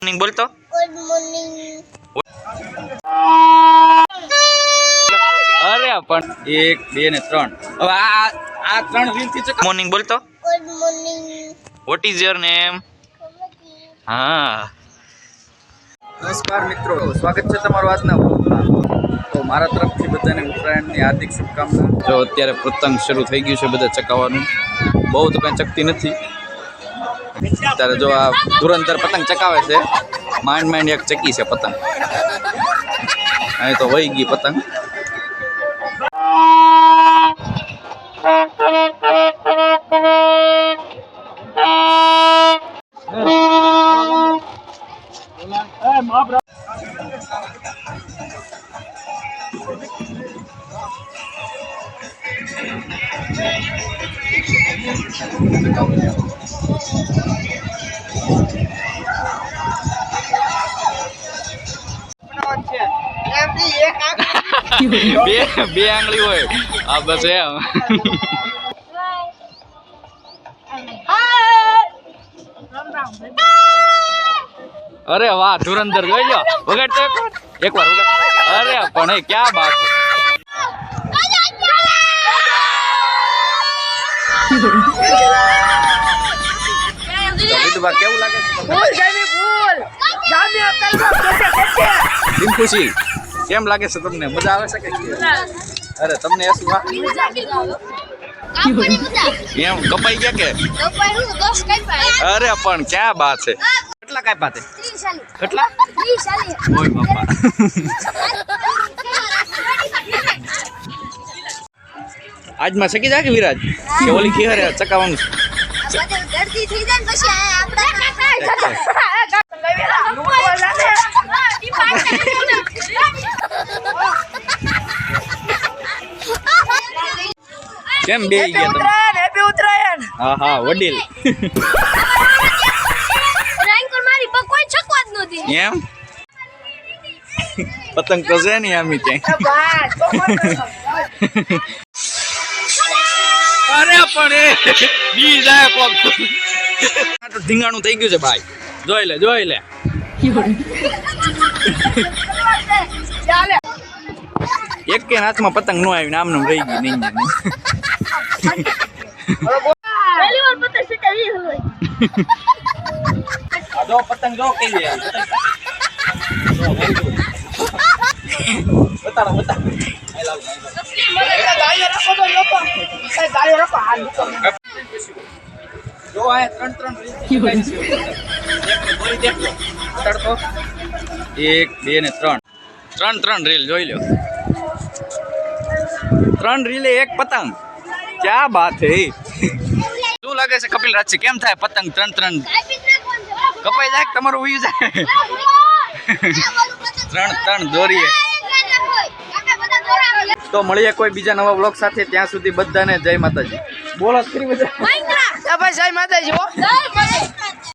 Morning બોલતો good morning. અરે પણ 1 2 ને 3 હવે આ 3 રીલ થી મોર્નિંગ બોલતો good morning. What is your name? હા નમસ્કાર મિત્રો, સ્વાગત છે તમારું આજના વ્લોગમાં. તો મારા તરફથી બધાને ઉત્તરાયણની હાર્દિક શુભકામના. જો અત્યારે પતંગ શરૂ થઈ ગયું છે બધા ચકાવવાનું. બહુ તો કંઈ ચકતી નથી અત્યારે. જો આ ધુરંધર પતંગ ચકાવે છે. માંડ એક ચકી છે પતંગ. અહીં તો વહી ગઈ પતંગ. બે આંગળી હોય આ બસ એમ. અરે વાહ ધુરંધર જોઈ લો. વગાડ તો એકવાર વગાડ. અરે પણ એ ક્યાં બાત છે. કેવું લાગે છે ખુશી? કેમ લાગે છે તમને? મજા આવે છે કે? અરે તમને શું એમ કપાઈ ગયા કે? અરે પણ ક્યાં બાત છે. કેટલા કાપ્યા તે? કેટલા? ઓય બાપા. આજમાં શકી જાય કે વિરાજ કે ઓલી ખીહરે ચકાવવાનું છે? કેમ બે ગયા તમે? હેપી ઉત્તરાયણ. હા હા વડીલ. એમ પતંગ તો છે ને આમ ક્યાંય. અરે પણ એ બી જાય કોક. ધીંગાણું થઈ ગયું છે ભાઈ. જોઈ લે જોઈ લે. એક કે હાથમાં પતંગ નો આવી આમ નામ રહી ગઈ. નહીં જો પતંગ જો કેવી આવી. બતાડો બતાડો. જો આ 3 રીત દેખો. 1 2 ને 3 રીલ જોઈ લો. 3 રીલે એક પતંગ. ક્યાં બાત હે. શું લાગે છે કપિલ રાજજી કેમ થાય પતંગ 3 કપાઈ જાય તમારું ઉયું જાય? 3 દોરીએ. તો મળીએ કોઈ બીજા નવા વ્લોગ સાથે. ત્યાં સુધી બધાને જય માતાજી. બોલો ખરી બધા. જય માતાજી.